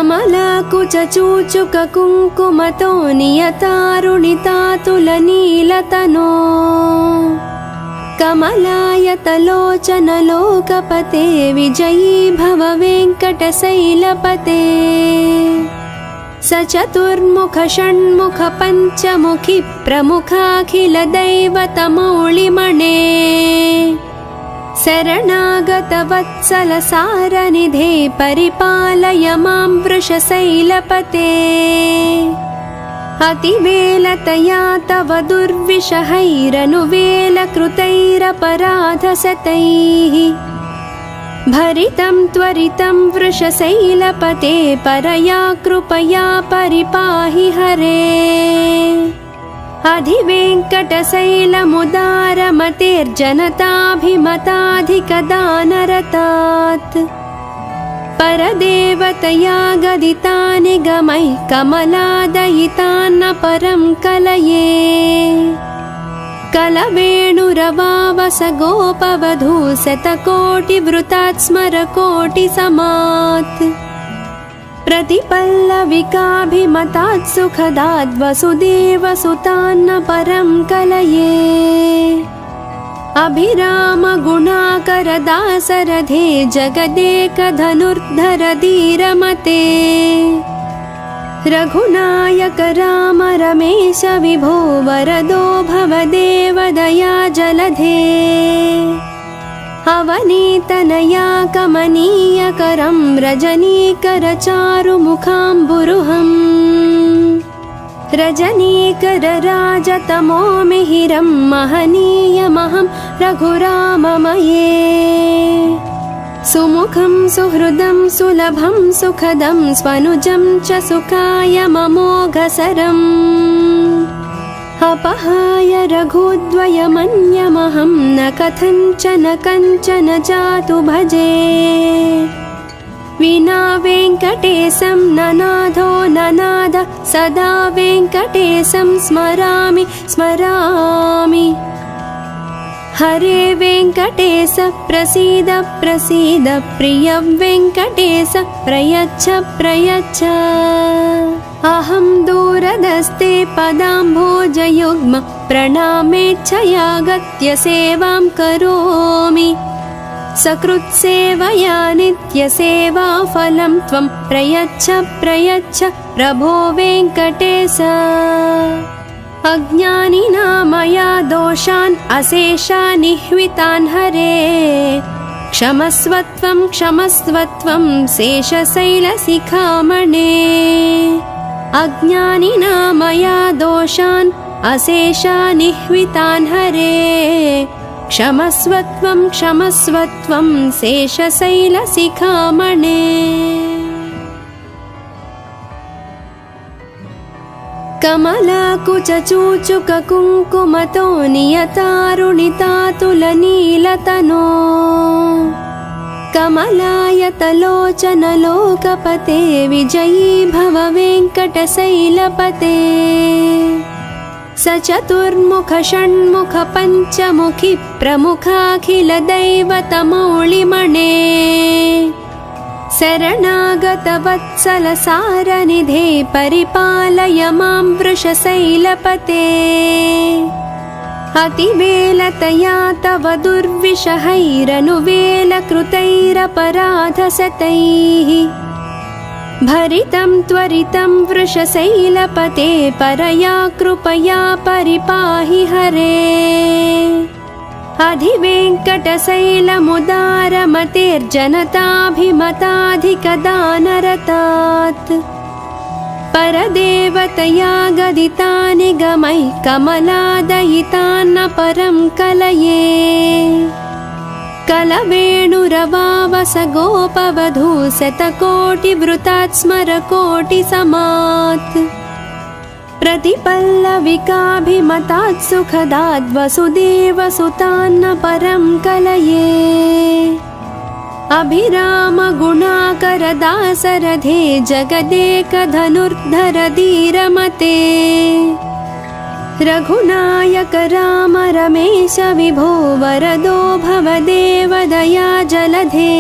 कमलाकुचूचुक कुङ्कुमतो नियतारुणितातुलनीलतनो कमलायतलोचन लोकपते विजयी भव वेङ्कटशैलपते सचतुर्मुख षण्मुख पञ्चमुखि प्रमुखाखिल दैवतमौलिमणे शरणागत वत्सल सारनिधे परिपालय मां वृषशैलपते अतिवेलतया तव दुर्विषहैरनुवेलकृतैरपराधशतैः भरितं त्वरितं वृषशैलपते परया कृपया परिपाहि हरे अधिवेङ्कटशैलमुदारमतेर्जनताभिमताधिकदानरतात् परदेवतया गदितानि गमैः कमलादयितान्न परं कलये कलवेणुरवावस गोपवधू शतकोटिवृतात् स्मरकोटिसमात् प्रतिपल्लविकाभिमतात् सुखदाद् वसुदेवसुतान्न परं कलये अभिराम गुणाकर दासरथे जगदेकधनुर्धर धीरमते रघुनायक राम रमेश विभो वरदो भवदेव दया जलधे अवनीतनया कमनीयकरं रजनीकर चारुमुखाम्बुरुहम् रजनीकर राजतमो मिहिरं महनीयमहं रघुराममये सुमुखं सुहृदं सुलभं सुखदं स्वनुजं च सुखाय ममोघसरम् अपहाय रघुद्वयमन्यमहं न कथञ्चन कञ्चन जातु भजे विना वेङ्कटेशं ननाथो ननाद सदा वेङ्कटेशं स्मरामि स्मरामि हरे वेङ्कटेश प्रसीद प्रसीद प्रिय वेङ्कटेश प्रयच्छ प्रयच्छ अहं दूरदस्ते पदाम्भोजयुग्म प्रणामेच्छयागत्य सेवां करोमि सकृत्सेवया नित्यसेवाफलं त्वं प्रयच्छ प्रयच्छ प्रभो वेङ्कटेश अज्ञानिना मया दोषान् अशेषानिह्वितान् हरे क्षमस्वत्वं क्षमस्वत्वं शेषशैलशिखामणे अज्ञानिना मया दोषान् अशेषानिह्वितान् हरे क्षमस्वत्वं क्षमस्वत्वं शेषशैलशिखामणे कमलाकुचूचुक कुङ्कुमतो नियतारुणितातुलनीलतनो कमलायतलोचन लोकपते विजयी भव वेङ्कटशैलपते सचतुर्मुख षण्मुख पञ्चमुखि प्रमुखाखिल दैवतमौलिमणे शरणागत वत्सल सारनिधे परिपालय मां वृषशैलपते अतिवेलतया तव दुर्विषहैरनुवेलकृतैरपराधशतैः भरितं त्वरितं वृषशैलपते परया कृपया परिपाहि हरे अधिवेङ्कटशैलमुदारमतेर्जनताभिमताधिकदानरतात् परदेवतया गदितानि गमैः कमलादयितान्न परं कलये कलवेणुरवावस गोपवधू शतकोटिवृतात् स्मरकोटिसमात् प्रतिपल्लविकाभिमतात् सुखदाद् वसुदेवसुतान्न परं कलये अभिराम गुणाकर दासरथे जगदेकधनुर्धर धीरमते रघुनायक राम रमेश विभो वरदो भवदेव दया जलधे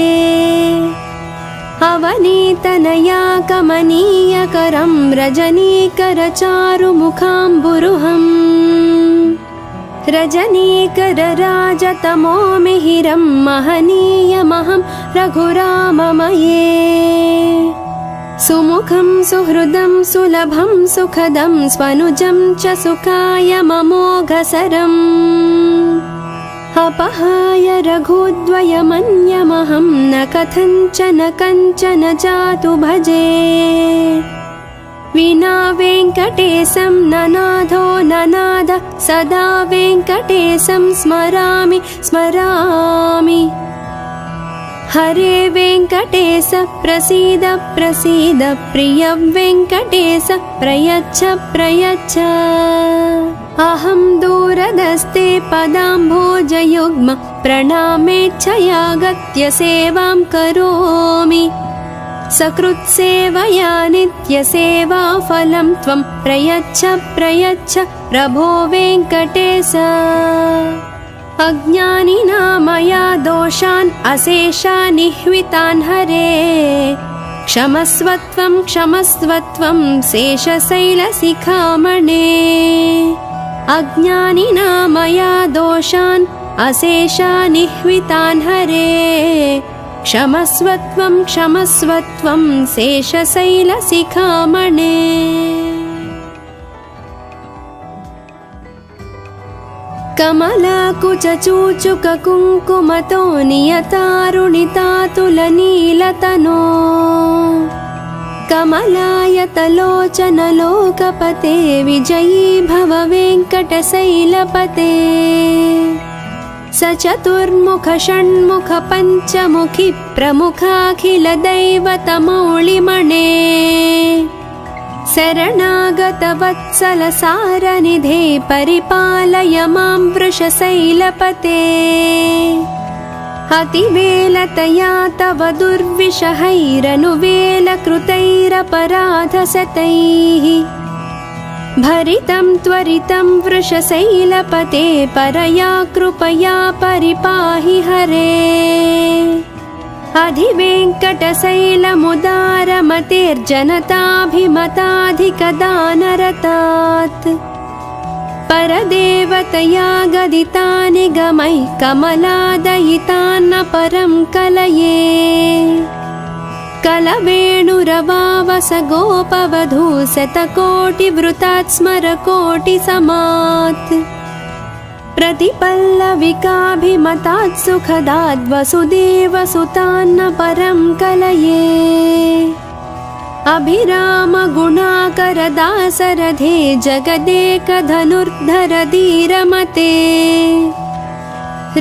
अवनीतनया कमनीयकरं रजनीकरचारुमुखाम्बुरुहम् रजनीकरराजतमो मिहिरं महनीयमहं रघुराममये सुमुखं सुहृदं सुलभं सुखदं स्वनुजं च सुखाय ममोघसरम् अपहाय रघुद्वयमन्यमहं न कथञ्चन कञ्चन जातु भजे विना वेङ्कटेशं ननाथो ननाद सदा वेङ्कटेशं स्मरामि स्मरामि हरे वेङ्कटेश प्रसीद प्रसीद प्रिय वेङ्कटेश प्रयच्छ प्रयच्छ अहं दूरदस्ते पदाम्भोजयुग्म प्रणामेच्छयागत्य सेवां करोमि सकृत्सेवया नित्यसेवाफलं त्वं प्रयच्छ प्रयच्छ प्रभो वेङ्कटेश अज्ञानिना मया दोषान् अशेषान् निह्वितान् हरे क्षमस्वत्वं क्षमस्वत्वं शेषशैलशिखामणे अज्ञानिना मया दोषान् अशेषान् निह्वितान् हरे क्षमस्वत्वं क्षमस्वत्वं शेषशैलशिखामणे कमलाकुचूचुककुङ्कुमतो नियतारुणितातुलनीलतनो कमलायतलोचनलोकपते विजयी भव वेङ्कटशैलपते सचतुर्मुख षण्मुख पञ्चमुखि प्रमुखाखिलदैवतमौलिमणे शरणागतवत्सलसारनिधे परिपालय मां वृषशैलपते अतिवेलतया तव दुर्विषहैरनुवेलकृतैरपराधशतैः भरितं त्वरितं वृषशैलपते परया कृपया परिपाहि हरे अधिवेङ्कटशैलमुदारमतेर्जनताभिमताधिकदानरतात् परदेवतया गदितानि गमैः कमलादयितान्न परं कलये कलवेणुरवावस गोपवधू शतकोटिवृतात् स्मरकोटिसमात् प्रतिपल्लविकाभिमतात् सुखदाद् वसुदेवसुतान्न परं कलये अभिराम गुणाकरदासरथे जगदेकधनुर्धर धीरमते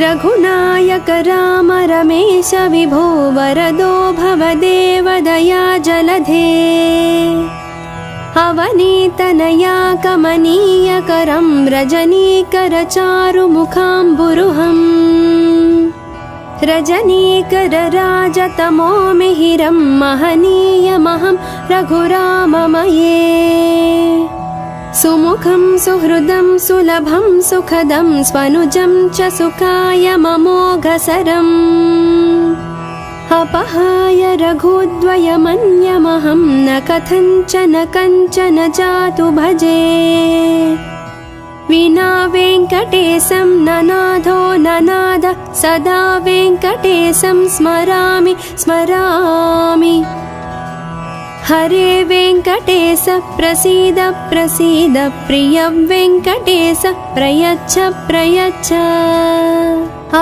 रघुनायक राम रमेश विभो वरदो भवदेव दया जलधे अवनीतनया कमनीयकरं रजनीकरचारुमुखाम्बुरुहम् रजनीकरराजतमो मिहिरं महनीयमहं रघुराममये सुमुखं सुहृदं सुलभं सुखदं स्वनुजं च सुखाय ममोघसरम् अपहाय रघुद्वयमन्यमहं न कथञ्चन कञ्चन जातु भजे विना वेङ्कटेशं ननाथो ननाद सदा वेङ्कटेशं स्मरामि स्मरामि हरे वेङ्कटेश प्रसीद प्रसीद प्रिय वेङ्कटेश प्रयच्छ प्रयच्छ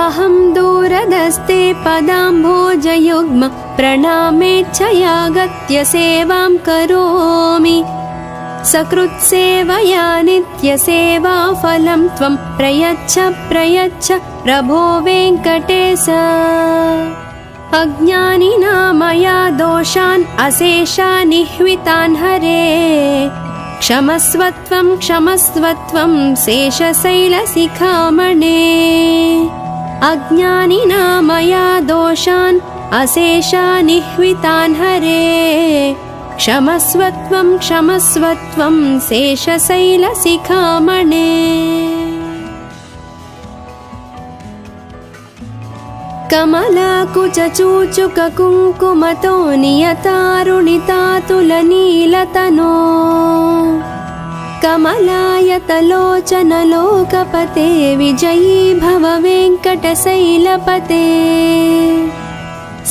अहं दूरदस्ते पदाम्भोजयुग्म प्रणामेच्छयागत्य सेवां करोमि सकृत्सेवया नित्यसेवाफलं त्वं प्रयच्छ प्रयच्छ प्रभो वेङ्कटेश अज्ञानिना मया दोषान् अशेषान् निह्वितान् हरे क्षमस्वत्वं क्षमस्वत्वं शेषशैलशिखामणे अज्ञानिना मया दोषान् अशेषान् निह्वितान् हरे क्षमस्वत्वं क्षमस्वत्वं शेषशैलशिखामणे कमलाकुचूचुककुङ्कुमतो नियतारुणितातुलनीलतनो कमलायतलोचनलोकपते विजयी भव वेङ्कटशैलपते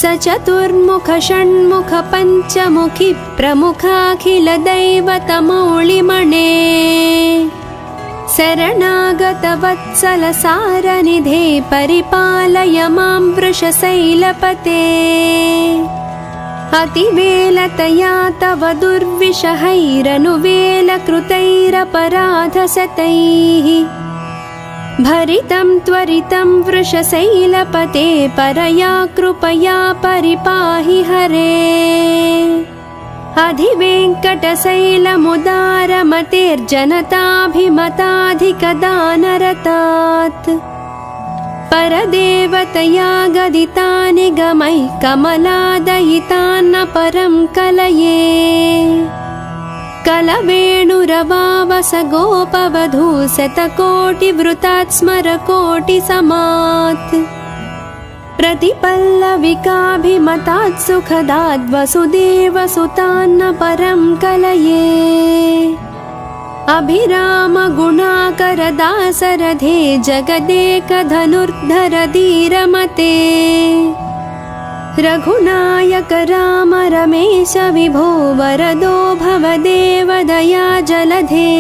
स चतुर्मुख षण्मुख पञ्चमुखी प्रमुखाखिलदैवतमौलिमणे शरणागतवत्सलसारनिधे परिपालय मां वृषशैलपते अतिवेलतया तव दुर्विषहैरनुवेलकृतैरपराधशतैः भरितं त्वरितं वृषशैलपते परया कृपया परिपाहि हरे अधिवेङ्कटशैलमुदारमतेर्जनताभिमताधिकदानरतात् परदेवतया गदितानि गमैः कमलादयितान्न परं कलये कलवेणुरवावस गोपवधू शतकोटिवृतात् स्मरकोटिसमात् प्रतिपल्लविकाभिमतात् सुखदात् वसुदेवसुतान्न परं कलये अभिरामगुणाकरदासरथे जगदेकधनुर्धर धीरमते रघुनायक राम रमेश विभो वरदो भवदेवदया जलधे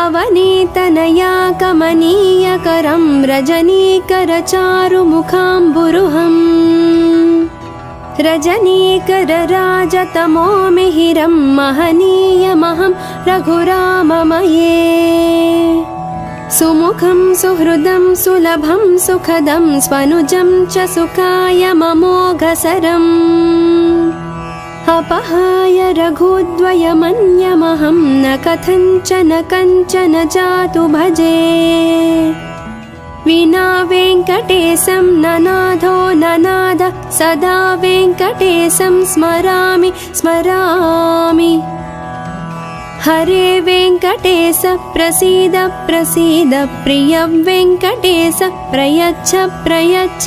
अवनीतनया कमनीयकरं रजनीकरचारुमुखाम्बुरुहम् रजनीकरराजतमो मिहिरं महनीयमहं रघुराममये सुमुखं सुहृदं सुलभं सुखदं स्वनुजं च सुखायममोघसरम् अपहाय रघुद्वयमन्यमहं न कथञ्चन कञ्चन जातु भजे विना वेङ्कटेशं ननाथो ननाथ सदा वेङ्कटेशं स्मरामि स्मरामि हरे वेङ्कटेश प्रसीद प्रसीद प्रिय वेङ्कटेश प्रयच्छ प्रयच्छ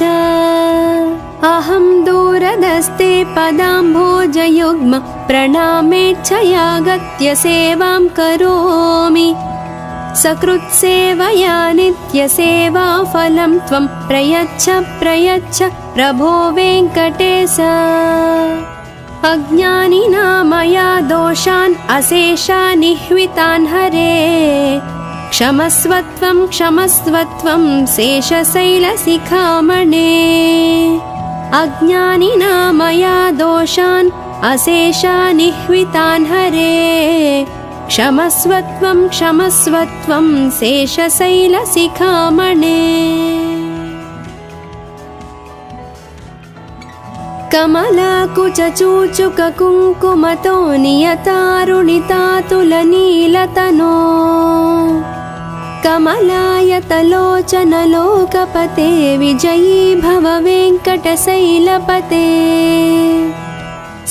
अहं दूरदस्ते पदाम्भोजयुग्म प्रणामेच्छयागत्य सेवां करोमि सकृत्सेवया नित्यसेवाफलं त्वं प्रयच्छ प्रयच्छ प्रभो वेङ्कटेश अज्ञानिना मया दोषान् अशेषान् निह्वितान् हरे क्षमस्वत्वं क्षमस्वत्वं शेषशैलशिखामणे अज्ञानिना मया दोषान् अशेषान् निह्वितान् हरे क्षमस्वत्वं क्षमस्वत्वं शेषशैलशिखामणे कमलाकुचूचुककुङ्कुमतो नियतारुणितातुलनीलतनो कमलायतलोचनलोकपते विजयी भव वेङ्कटशैलपते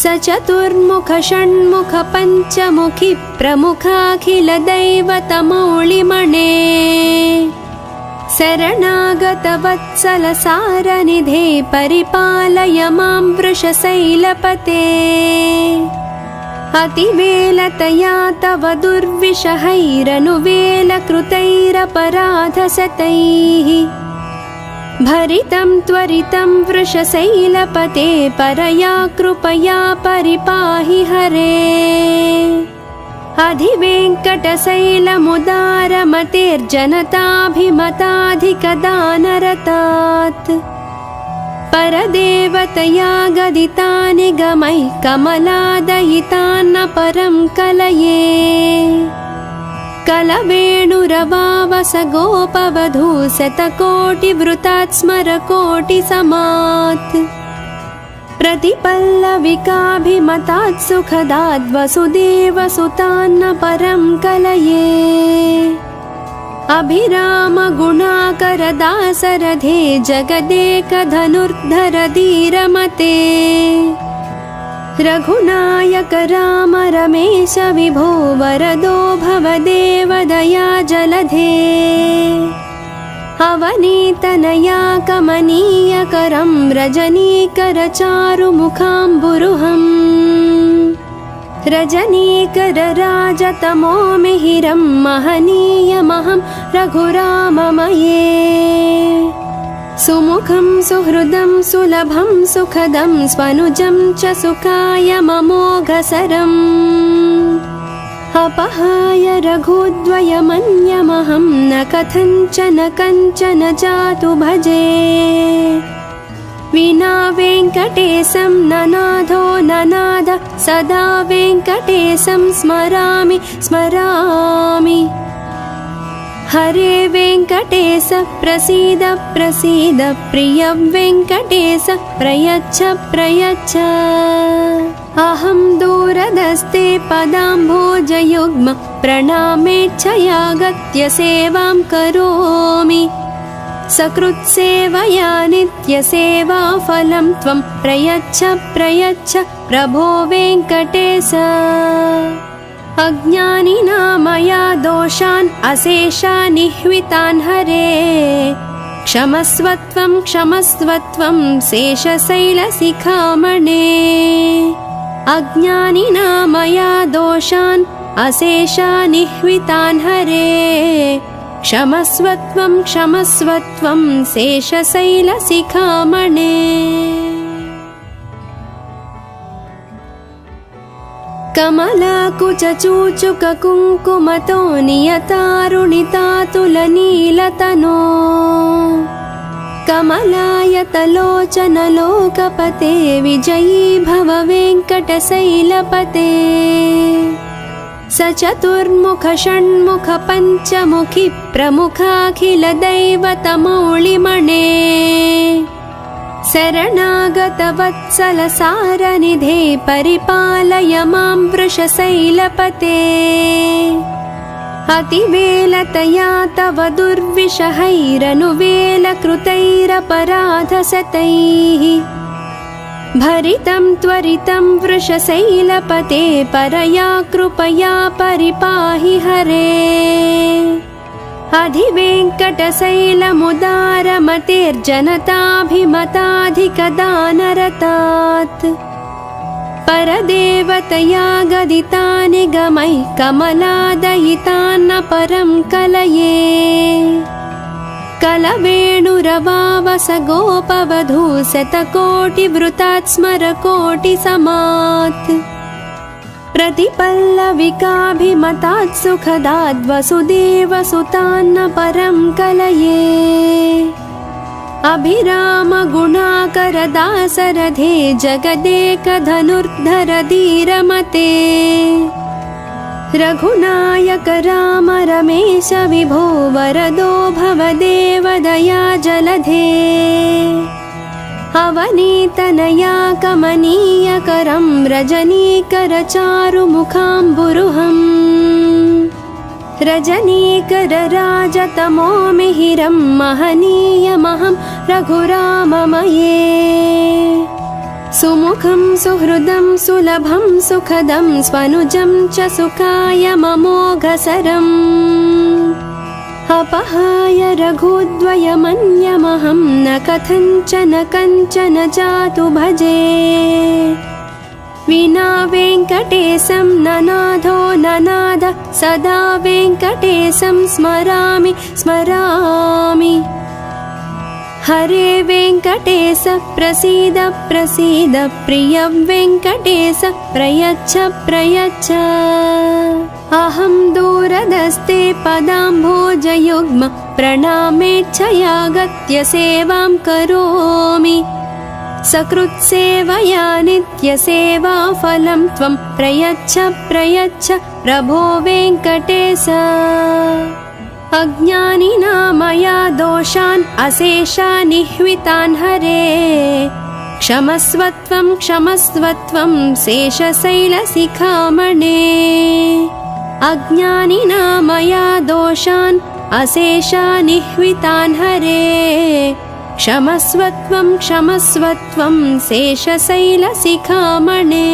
स चतुर्मुख षण्मुख पञ्चमुखी प्रमुखाखिलदैवतमौलिमणे शरणागतवत्सलसारनिधे परिपालय मां वृषशैलपते अतिवेलतया तव दुर्विषहैरनुवेलकृतैरपराधशतैः भरितं त्वरितं वृषशैलपते परया कृपया परिपाहि हरे अधिवेङ्कटशैलमुदारमतेर्जनताभिमताधिकदानरतात् परदेवतया गदितानि गमैः कमलादयितान्न परं कलये कलवेणुरवावस गोपवधू शतकोटिवृतात् स्मरकोटिसमात् प्रतिपल्लविकाभिमतात् सुखदात् वसुदेवसुतान्न परं कलये अभिरामगुणाकरदासरथे जगदेकधनुर्धर धीरमते रघुनायक राम रमेश विभो वरदो भवदेवदया जलधे अवनीतनया कमनीयकरं रजनीकरचारुमुखाम्बुरुहम् रजनीकरराजतमो मिहिरं महनीयमहं रघुराममये सुमुखं सुहृदं सुलभं सुखदं स्वनुजं च सुखायममोघसरम् अपहाय रघुद्वयमन्यमहं न कथञ्चन कञ्चन जातु भजे विना वेङ्कटेशं ननाथो ननाद सदा वेङ्कटेशं स्मरामि स्मरामि हरे वेङ्कटेश प्रसीद प्रसीद प्रिय वेङ्कटेश प्रयच्छ प्रयच्छ अहं दूरदस्ते पदाम्भोजयुग्म प्रणामेच्छयागत्य सेवां करोमि सकृत्सेवया नित्यसेवाफलं त्वं प्रयच्छ प्रयच्छ प्रभो वेङ्कटेश अज्ञानिना मया दोषान् अशेषानिह्वितान् हरे क्षमस्वत्वं क्षमस्वत्वं शेषशैलशिखामणे अज्ञानिना मया दोषान् अशेषानिह्वितान् हरे क्षमस्वत्वं क्षमस्वत्वं शेषशैलशिखामणे कमलाकुचूचुककुङ्कुमतो नियतारुणितातुलनीलतनो कमलायतलोचनलोकपते विजयी भव वेङ्कटशैलपते स चतुर्मुख षण्मुख पञ्चमुखी प्रमुखाखिलदैवतमौलिमणे शरणागतवत्सलसारनिधे परिपालय मां वृषशैलपते अतिवेलतया तव दुर्विषहैरनुवेलकृतैरपराधशतैः भरितं त्वरितं वृषशैलपते परया कृपया परिपाहि हरे अधिवेङ्कटशैलमुदारमतेर्जनताभिमताधिकदानरतात् परदेवतया गदितानि गमैः कमलादयितान्न परं कलये कलवेणुरवावस गोपवधू शतकोटिवृतात् स्मरकोटिसमात् प्रतिपल्लविकाभिमतात् सुखदाद् वसुदेवसुतान्न परं कलये अभिरामगुणाकरदासरथे जगदेकधनुर्धर धीरमते रघुनायक राम रमेश विभो वरदो भवदेवदया जलधे अवनीतनया कमनीयकरं रजनीकरचारुमुखाम्बुरुहम् रजनीकरराजतमो मिहिरं महनीयमहं रघुराममये सुमुखं सुहृदं सुलभं सुखदं स्वनुजं च सुखायममोघसरम् अपहाय रघुद्वयमन्यमहं न कथञ्चन कञ्चन जातु भजे विना वेङ्कटेशं ननाथो ननाद सदा वेङ्कटेशं स्मरामि स्मरामि हरे वेङ्कटेश प्रसीद प्रसीद प्रिय वेङ्कटेश प्रयच्छ प्रयच्छ अहं दूरदस्ते पदाम्भोजयुग्म प्रणामेच्छयागत्य सेवां करोमि सकृत्सेवया नित्यसेवाफलं त्वं प्रयच्छ प्रयच्छ प्रभो वेङ्कटेश अज्ञानिना मया दोषान् अशेषानिह्वितान् हरे क्षमस्वत्वं क्षमस्वत्वं शेषशैलशिखामणे अज्ञानिना मया दोषान् अशेषानिह्वितान् हरे क्षमस्वत्वं क्षमस्वत्वं शेषशैलशिखामणे।